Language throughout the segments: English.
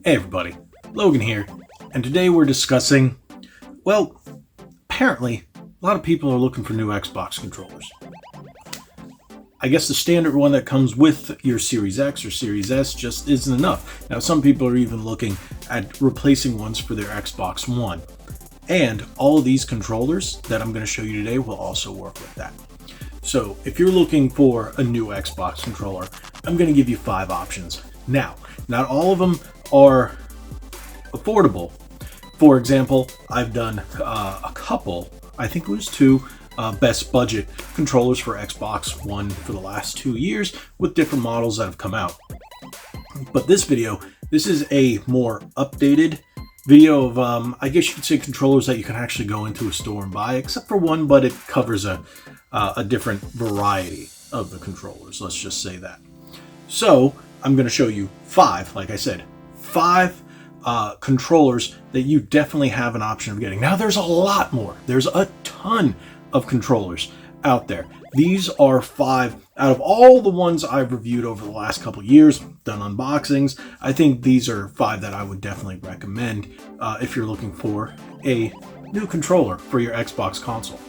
Hey everybody, Logan here, and today we're discussing, well, apparently a lot of people are looking for new Xbox controllers. I guess the standard one that comes with your Series X or Series S just isn't enough. Now some people are even looking at replacing ones for their Xbox One. And all of these controllers that I'm going to show you today will also work with that. So if you're looking for a new Xbox controller, I'm going to give you 5 options. Now, not all of them are affordable. For example, I've done a couple, I think it was 2, best budget controllers for Xbox One for the last 2 years with different models that have come out. But this is a more updated video of, I guess you could say, controllers that you can actually go into a store and buy, except for one, but it covers a different variety of the controllers, let's just say that. So I'm going to show you 5, like I said, 5 controllers that you definitely have an option of getting. Now there's a lot more. There's a ton of controllers out there. These are 5 out of all the ones I've reviewed over the last couple of years, done unboxings. I think these are 5 that I would definitely recommend if you're looking for a new controller for your Xbox console.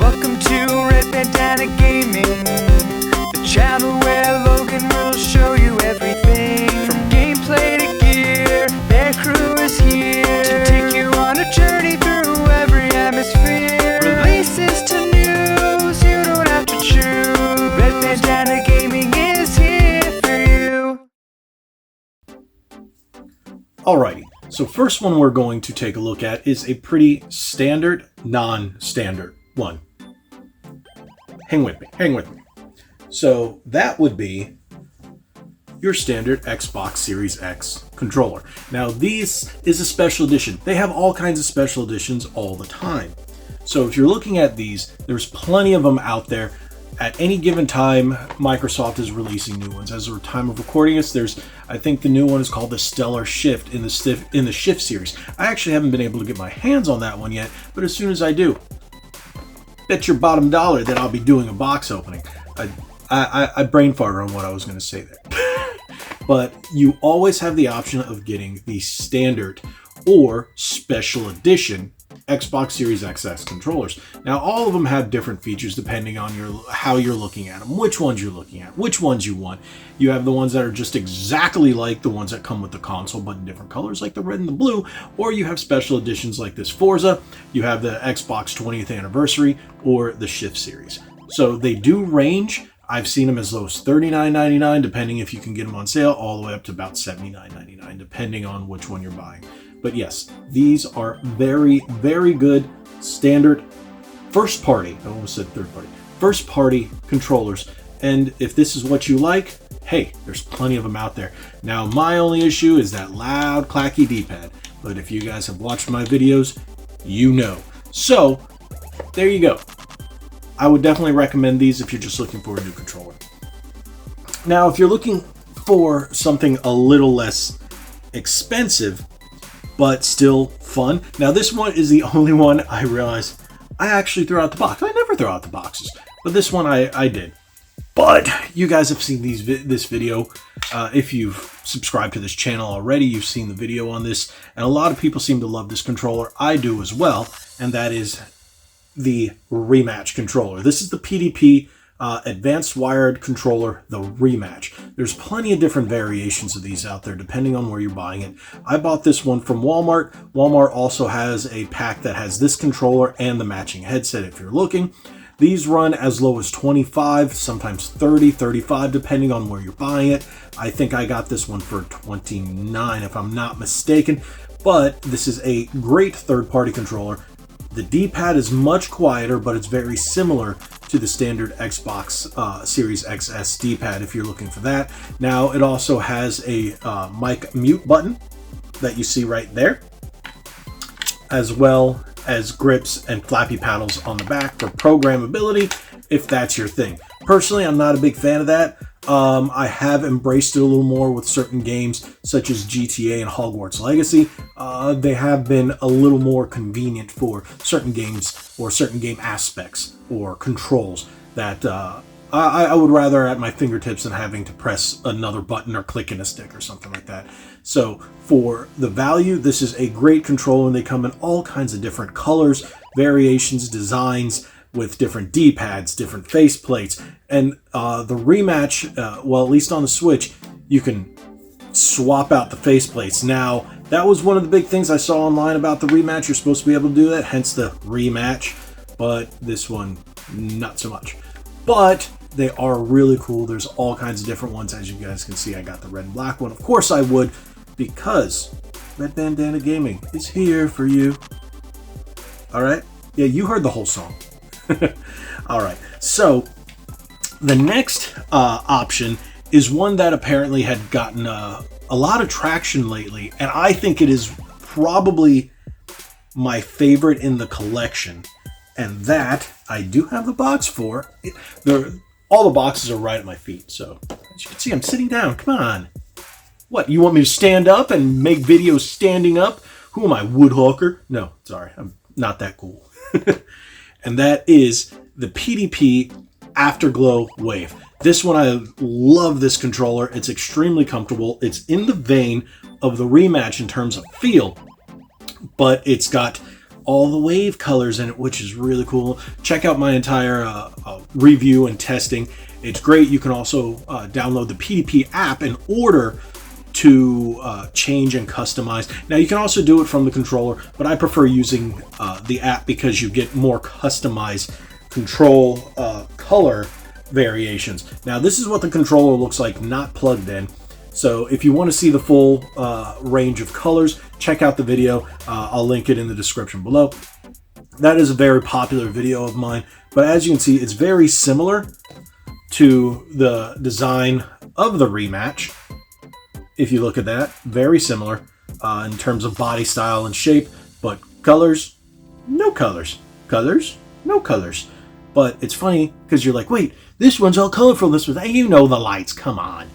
Welcome to Red Bandana Gaming, the channel where Logan will show you everything from gameplay to gear. Their crew is here to take you on a journey through every atmosphere. Releases to news, you don't have to choose. Red Bandana Gaming is here for you. Alrighty, so first one we're going to take a look at is a pretty standard, non-standard one. Hang with me. So that would be your standard Xbox Series X controller. Now this is a special edition. They have all kinds of special editions all the time. So if you're looking at these, there's plenty of them out there. At any given time, Microsoft is releasing new ones. As of the time of recording this, I think the new one is called the Stellar Shift in the Shift series. I actually haven't been able to get my hands on that one yet, but as soon as I do, bet your bottom dollar that I'll be doing a box opening. I brain farted on what I was going to say there. But you always have the option of getting the standard or special edition Xbox Series XS controllers. Now all of them have different features depending on how you're looking at them, which ones you're looking at, which ones you want. You have the ones that are just exactly like the ones that come with the console but in different colors like the red and the blue, or you have special editions like this Forza, you have the Xbox 20th anniversary, or the Shift series. So they do range. I've seen them as low as $39.99 depending if you can get them on sale, all the way up to about $79.99 depending on which one you're buying. But yes, these are very, very good standard first party, I almost said third party, first party controllers. And if this is what you like, hey, there's plenty of them out there. Now, my only issue is that loud, clacky D-pad. But if you guys have watched my videos, you know. So, there you go. I would definitely recommend these if you're just looking for a new controller. Now, if you're looking for something a little less expensive, but still fun. Now this one is the only one I realized I actually threw out the box. I never throw out the boxes, but this one I did. But you guys have seen this video. If you've subscribed to this channel already, you've seen the video on this, and a lot of people seem to love this controller. I do as well, and that is the Rematch Controller. This is the PDP Advanced Wired Controller, the Rematch. There's plenty of different variations of these out there depending on where you're buying it. I bought this one from Walmart. Walmart also has a pack that has this controller and the matching headset if you're looking. These run as low as $25, sometimes $30, $35, depending on where you're buying it. I think I got this one for $29 if I'm not mistaken, but this is a great third-party controller. The D-pad is much quieter, but it's very similar to the standard Xbox Series XS D-pad if you're looking for that. Now, it also has a mic mute button that you see right there, as well as grips and flappy paddles on the back for programmability, if that's your thing. Personally, I'm not a big fan of that. I have embraced it a little more with certain games such as GTA and Hogwarts Legacy. They have been a little more convenient for certain games or certain game aspects or controls that I would rather at my fingertips than having to press another button or click in a stick or something like that. So for the value, this is a great controller, and they come in all kinds of different colors, variations, designs, with different D-pads, different face plates. And the Rematch, well, at least on the Switch, you can swap out the face plates. Now, that was one of the big things I saw online about the Rematch. You're supposed to be able to do that, hence the Rematch. But this one, not so much. But they are really cool. There's all kinds of different ones. As you guys can see, I got the red and black one. Of course I would, because Red Bandana Gaming is here for you. All right? Yeah, you heard the whole song. All right. So the next option is one that apparently had gotten a lot of traction lately, and I think it is probably my favorite in the collection. And that I do have the box for. All the boxes are right at my feet, so as you can see, I'm sitting down. Come on. What, you want me to stand up and make videos standing up? Who am I, Woodhawker? No, sorry, I'm not that cool. And that is the PDP Afterglow Wave. This one, I love this controller. It's extremely comfortable. It's in the vein of the Rematch in terms of feel, but it's got all the wave colors in it, which is really cool. Check out my entire review and testing. It's great. You can also download the PDP app in order to change and customize. Now, you can also do it from the controller, but I prefer using the app because you get more customized control color variations. Now, this is what the controller looks like, not plugged in. So if you want to see the full range of colors, check out the video. I'll link it in the description below. That is a very popular video of mine, but as you can see, it's very similar to the design of the Rematch. If you look at that, very similar in terms of body style and shape, but colors, no colors. Colors, no colors. But it's funny because you're like, wait, this one's all colorful. This was, you know, the lights, come on.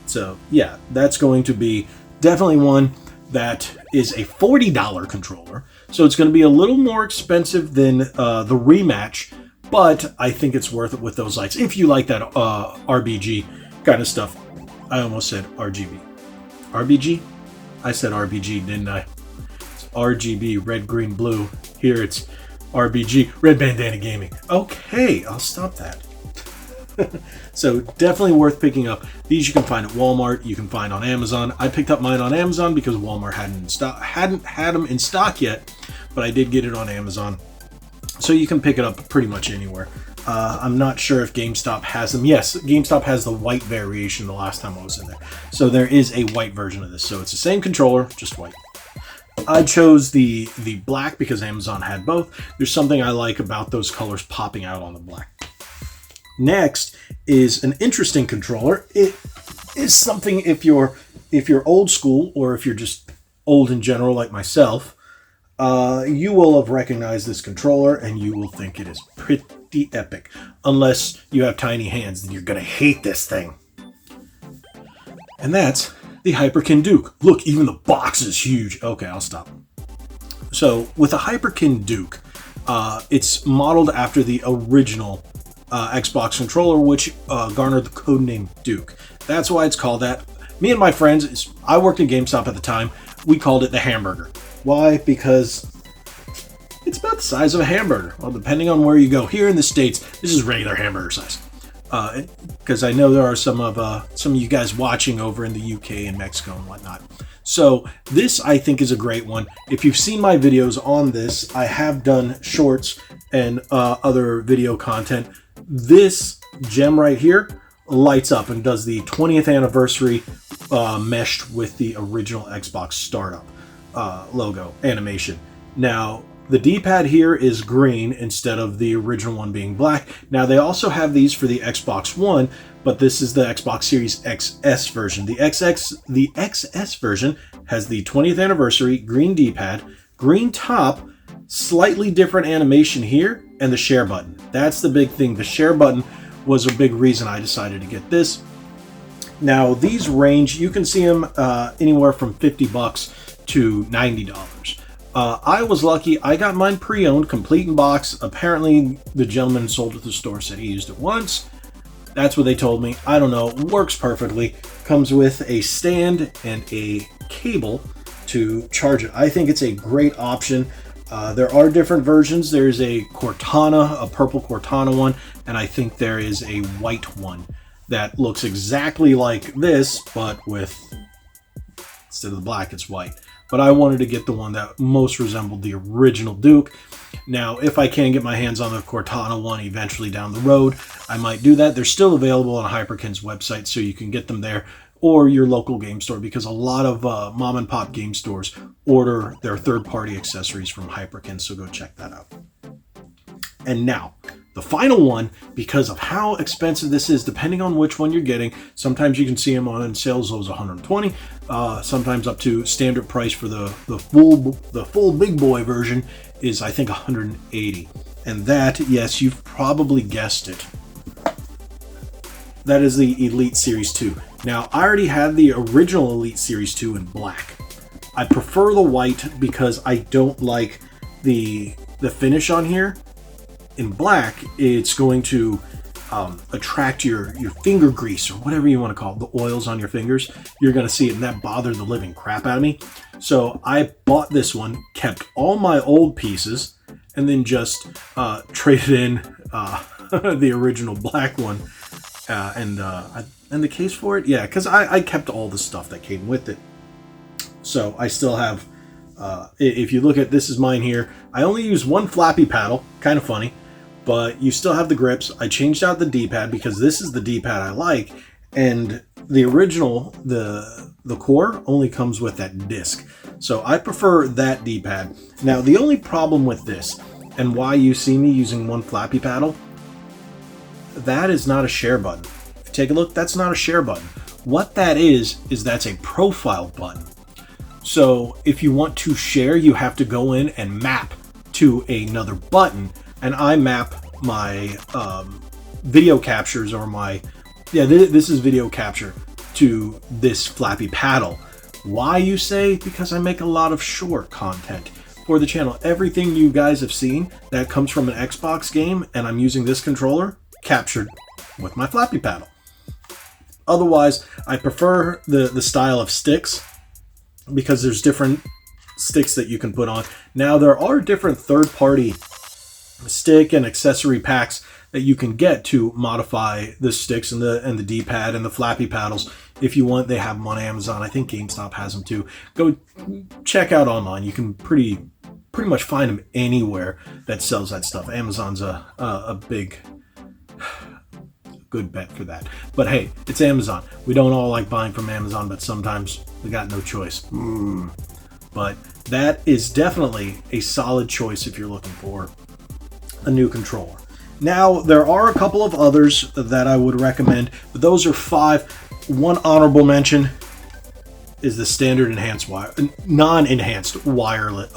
So yeah, that's going to be definitely one that is a $40 controller. So it's going to be a little more expensive than the Rematch, but I think it's worth it with those lights. If you like that RBG kind of stuff. I almost said RGB. RBG? I said RBG, didn't I? It's RGB, red, green, blue. Here it's RBG, Red Bandana Gaming. Okay, I'll stop that. So definitely worth picking up. These you can find at Walmart. You can find on Amazon. I picked up mine on Amazon because Walmart hadn't had them in stock yet, but I did get it on Amazon. So you can pick it up pretty much anywhere. I'm not sure if GameStop has them. Yes, GameStop has the white variation the last time I was in there. So there is a white version of this. So it's the same controller, just white. I chose the black because Amazon had both. There's something I like about those colors popping out on the black. Next is an interesting controller. It is something if you're old school or if you're just old in general like myself, you will have recognized this controller and you will think it is pretty epic. Unless you have tiny hands, then you're gonna hate this thing. And that's the Hyperkin Duke. Look, even the box is huge. Okay, I'll stop. So with a Hyperkin Duke, it's modeled after the original Xbox controller, which garnered the codename Duke. That's why it's called that. Me and my friends, I worked at GameStop at the time, we called it the hamburger. Why? Because it's about the size of a hamburger. Well, depending on where you go. Here in the States, this is regular hamburger size. Because I know there are some of you guys watching over in the UK and Mexico and whatnot. So this, I think, is a great one. If you've seen my videos on this, I have done shorts and other video content. This gem right here lights up and does the 20th anniversary meshed with the original Xbox startup logo animation. Now, the D-pad here is green instead of the original one being black. Now, they also have these for the Xbox One, but this is the Xbox Series XS version. The XS version has the 20th anniversary green D-pad, green top, slightly different animation here, and the share button. That's the big thing. The share button was a big reason I decided to get this. Now, these range, you can see them anywhere from $50 to $90. I was lucky. I got mine pre-owned, complete in box. Apparently, the gentleman who sold at the store said he used it once, That's what they told me. I don't know. Works perfectly. Comes with a stand and a cable to charge it. I think it's a great option. There are different versions. There's a Cortana, a purple Cortana one, and I think there is a white one that looks exactly like this, but with, instead of the black, it's white. But I wanted to get the one that most resembled the original Duke. Now, if I can get my hands on the Cortana one eventually down the road, I might do that. They're still available on Hyperkin's website, so you can get them there, or your local game store, because a lot of mom and pop game stores order their third-party accessories from Hyperkin, so go check that out. And now, the final one, because of how expensive this is, depending on which one you're getting, sometimes you can see them on sales as $120, sometimes up to standard price for the full big boy version is, I think, $180. And that, yes, you've probably guessed it, that is the Elite Series 2. Now, I already had the original Elite Series 2 in black. I prefer the white because I don't like the finish on here. In black, it's going to attract your finger grease, or whatever you want to call it, the oils on your fingers. You're going to see it, and that bothered the living crap out of me. So I bought this one, kept all my old pieces, and then just traded in the original black one. And the case for it, yeah, because I kept all the stuff that came with it. So I still have, if you look at, this is mine here, I only use one flappy paddle, kind of funny, but you still have the grips. I changed out the D-pad because this is the D-pad I like, and the original, the core only comes with that disc. So I prefer that D-pad. Now, the only problem with this, and why you see me using one flappy paddle, that is not a share button. If you take a look, that's not a share button. What that is that's a profile button. So if you want to share, you have to go in and map to another button. And I map my video captures, or my, this is video capture, to this flappy paddle. Why, you say? Because I make a lot of short content for the channel. Everything you guys have seen that comes from an Xbox game, and I'm using this controller, captured with my flappy paddle. Otherwise, I prefer the style of sticks, because there's different sticks that you can put on. Now, there are different third-party stick and accessory packs that you can get to modify the sticks and the D-pad and the flappy paddles. If you want, they have them on Amazon. I think GameStop has them too. Go check out online. You can pretty much find them anywhere that sells that stuff. Amazon's a big good bet for that. But hey, it's Amazon. We don't all like buying from Amazon, but sometimes we got no choice. But that is definitely a solid choice if you're looking for a new controller. Now, there are a couple of others that I would recommend, but those are 5. One honorable mention is the standard enhanced non-enhanced wired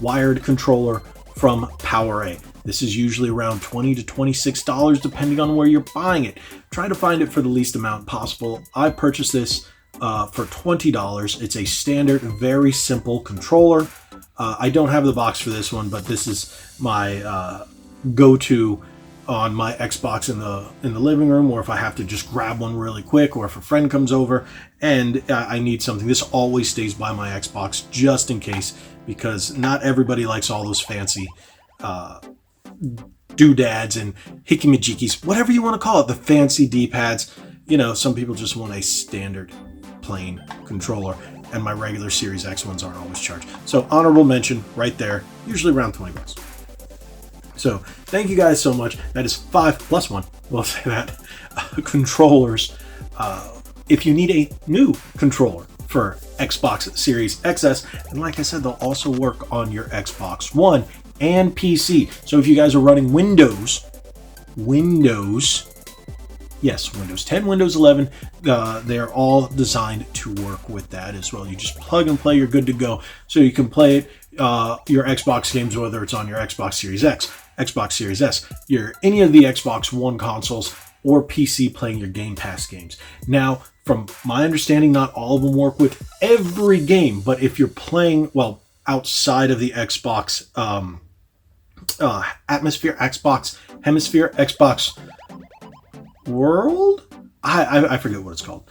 wired controller from PowerA. This is usually around $20 to $26 depending on where you're buying it. Try to find it for the least amount possible. I purchased this for $20. It's a standard, very simple controller. I don't have the box for this one, but this is my go-to on my Xbox in the living room, or if I have to just grab one really quick, or if a friend comes over and I need something. This always stays by my Xbox just in case, because not everybody likes all those fancy doodads and hickey-majikis, whatever you want to call it, the fancy D-pads. You know, some people just want a standard plain controller, and my regular Series X ones aren't always charged. So honorable mention right there, usually around $20. So thank you guys so much. That is 5 plus 1, we'll say that, controllers. If you need a new controller for Xbox Series XS, and like I said, they'll also work on your Xbox One and PC. So if you guys are running Windows, yes, Windows 10, Windows 11, they're all designed to work with that as well. You just plug and play, you're good to go. So you can play it, your Xbox games, whether it's on your Xbox Series X, Xbox Series S, any of the Xbox One consoles, or PC playing your Game Pass games. Now, from my understanding, not all of them work with every game, but if you're playing, well, outside of the Xbox Atmosphere, Xbox, Hemisphere, Xbox World? I forget what it's called.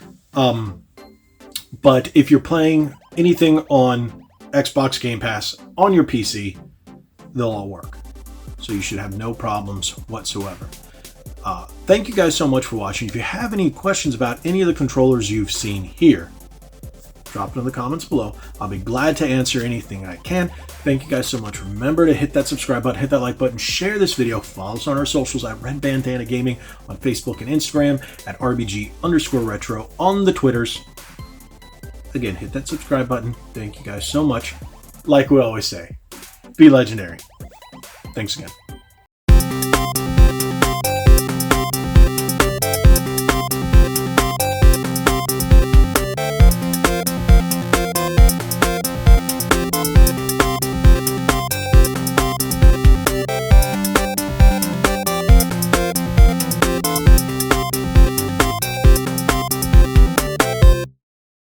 But if you're playing anything on Xbox Game Pass on your PC, they'll all work. So you should have no problems whatsoever. Thank you guys so much for watching. If you have any questions about any of the controllers you've seen here, drop it in the comments below. I'll be glad to answer anything I can. Thank you guys so much. Remember to hit that subscribe button, hit that like button, share this video, follow us on our socials at Red Bandana Gaming on Facebook and Instagram, at RBG_retro on the Twitters. Again, hit that subscribe button. Thank you guys so much. Like we always say, be legendary. Thanks again.